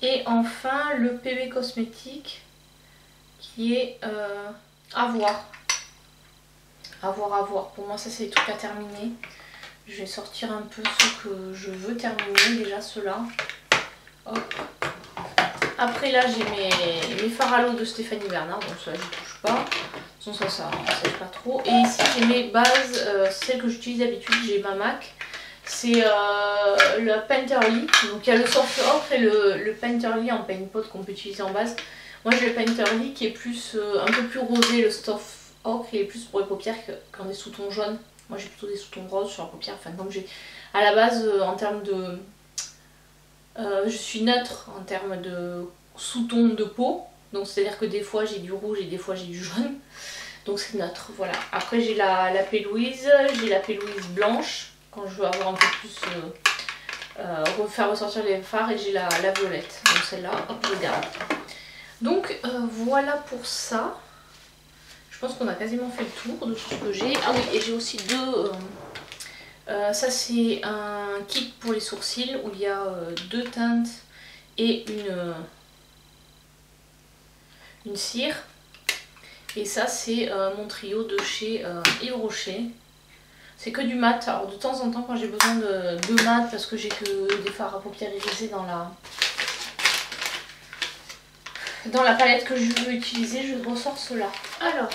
Et enfin le PB Cosmétique qui est à voir. À voir. Pour moi ça c'est les trucs à terminer. Je vais sortir un peu ce que je veux terminer, déjà ceux-là. Hop. Après là j'ai mes fards à l'eau de Stéphanie Bernard, donc ceux-là je touche pas. De toute façon ça sèche pas trop. Et ici j'ai mes bases, celles que j'utilise d'habitude, j'ai ma MAC. C'est la Painterly. Donc il y a le Soft Ocre et le Painterly en Paint Pot qu'on peut utiliser en base. Moi j'ai le Painterly qui est plus un peu plus rosé, le Soft Ocre il est plus pour les paupières qu'un des sous-tons jaunes. Moi j'ai plutôt des sous-tons roses sur la paupière. Enfin comme j'ai à la base en termes de... je suis neutre en termes de sous-ton de peau. Donc c'est à dire que des fois j'ai du rouge et des fois j'ai du jaune. Donc c'est neutre, voilà. Après j'ai la P. Louise, j'ai la P. Louise blanche. Quand je veux avoir un peu plus... faire ressortir les fards, et j'ai la violette. Donc celle-là, hop, je garde. Donc voilà pour ça. Je pense qu'on a quasiment fait le tour de tout ce que j'ai. Ah oui, et j'ai aussi deux... ça c'est un kit pour les sourcils où il y a deux teintes et une cire. Et ça c'est mon trio de chez Yves Rocher. C'est que du mat. Alors de temps en temps quand j'ai besoin de mat parce que j'ai que des fards à paupières irisées dans dans la palette que je veux utiliser, je ressors cela. Alors,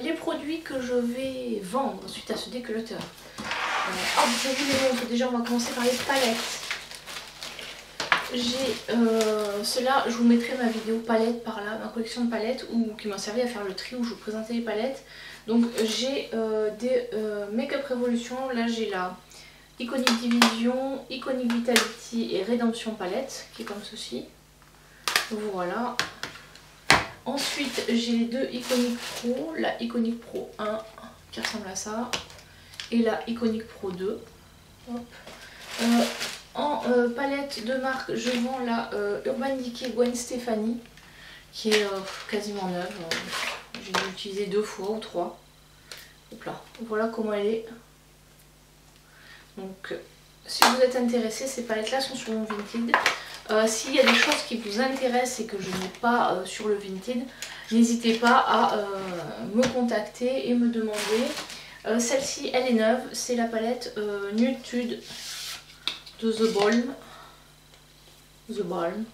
les produits que je vais vendre suite à ce déculoteur. Je vous les montre. Déjà, on va commencer par les palettes. J'ai cela, je vous mettrai ma vidéo palette par là, ma collection de palettes qui m'a servi à faire le tri où je vous présentais les palettes. Donc j'ai des Make-up Revolution. Là j'ai la Iconic Division, Iconic Vitality et Redemption palette qui est comme ceci. Voilà. Ensuite j'ai les deux Iconic Pro, la Iconic Pro 1 qui ressemble à ça et la Iconic Pro 2. Hop. En palette de marque, je vends la Urban Decay Gwen Stefani qui est quasiment neuve. J'ai dû l'utiliser 2 fois ou 3. Hop là. Voilà comment elle est. Donc si vous êtes intéressé, ces palettes là sont sur mon Vinted. S'il y a des choses qui vous intéressent et que je n'ai pas sur le Vinted, n'hésitez pas à me contacter et me demander. Celle-ci elle est neuve, c'est la palette Nude de The Balm.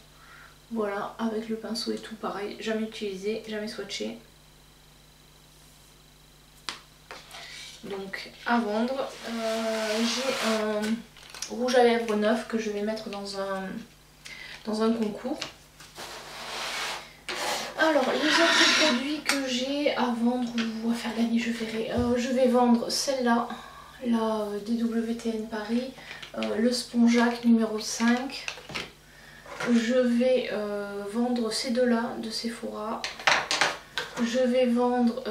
Voilà, avec le pinceau et tout, pareil, jamais utilisé, jamais swatché. Donc à vendre, j'ai un rouge à lèvres neuf que je vais mettre dans un concours. Alors les autres produits que j'ai à vendre ou à faire gagner, je verrai. Je vais vendre celle-là, la DWTN Paris, le Spongeac numéro 5. Je vais vendre ces deux-là de Sephora. Je vais vendre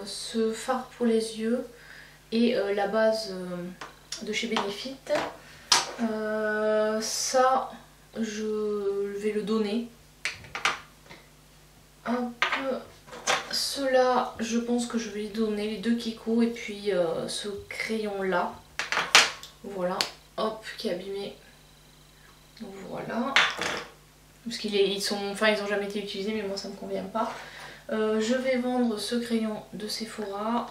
ce fard pour les yeux et la base de chez Benefit. Ça, je vais le donner. Hop. Ceux-là, je pense que je vais les donner, les deux Kiko et puis ce crayon-là. Voilà. Hop, qui est abîmé. Voilà. Parce ils ont jamais été utilisés, mais moi ça me convient pas. Je vais vendre ce crayon de Sephora.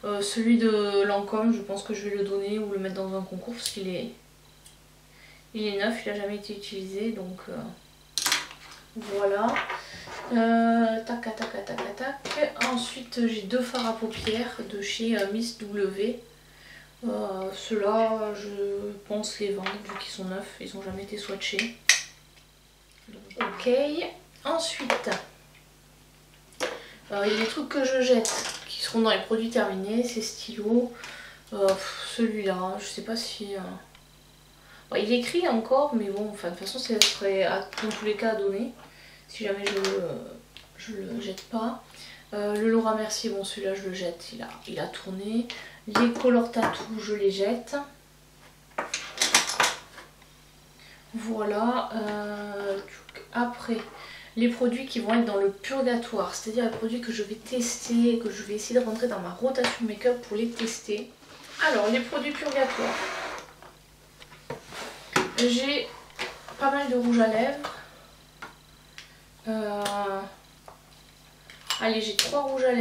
Celui de Lancôme, je pense que je vais le donner ou le mettre dans un concours parce qu'il est neuf, il n'a jamais été utilisé. Donc voilà. Tac, tac, tac, tac, tac. Ensuite, j'ai deux fards à paupières de chez Miss W. Ceux-là, je pense les vendre vu qu'ils sont neufs, ils n'ont jamais été swatchés. Ok. Ensuite, il y a des trucs que je jette qui seront dans les produits terminés, ces stylos. Celui-là, je sais pas si... Bon, il écrit encore, mais bon, enfin, de toute façon, ça serait dans tous les cas à donner, si jamais je le jette pas. Le Laura Mercier, bon, celui-là, je le jette, il a tourné. Les Color Tattoo, je les jette. Voilà. Après, les produits qui vont être dans le purgatoire, c'est-à-dire les produits que je vais tester, que je vais essayer de rentrer dans ma rotation make-up pour les tester. Alors, les produits purgatoires. J'ai pas mal de rouge à lèvres. Allez, j'ai 4 rouges à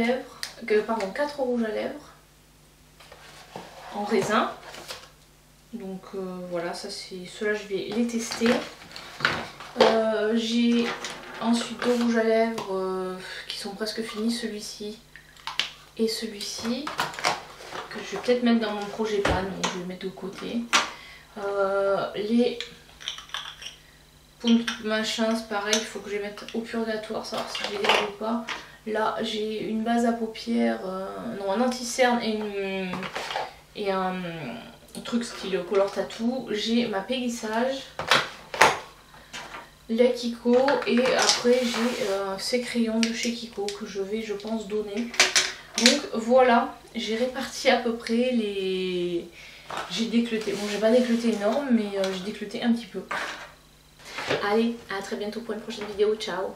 lèvres. En raisin. Donc voilà, ça c'est ceux-là, je vais les tester. J'ai ensuite 2 rouges à lèvres qui sont presque finis, celui-ci et celui-ci, que je vais peut-être mettre dans mon projet pan, donc je vais le mettre de côté. Les pommes machin, c'est pareil, il faut que je les mette au purgatoire, savoir si je les garde ou pas. Là j'ai une base à paupières, non, un anti-cerne et un truc style Color Tattoo. J'ai ma périssage, les Kiko et après j'ai ces crayons de chez Kiko que je vais, je pense, donner. Donc voilà, j'ai réparti à peu près les... J'ai décluté, bon j'ai pas décluté énorme mais j'ai décluté un petit peu. Allez, à très bientôt pour une prochaine vidéo, ciao.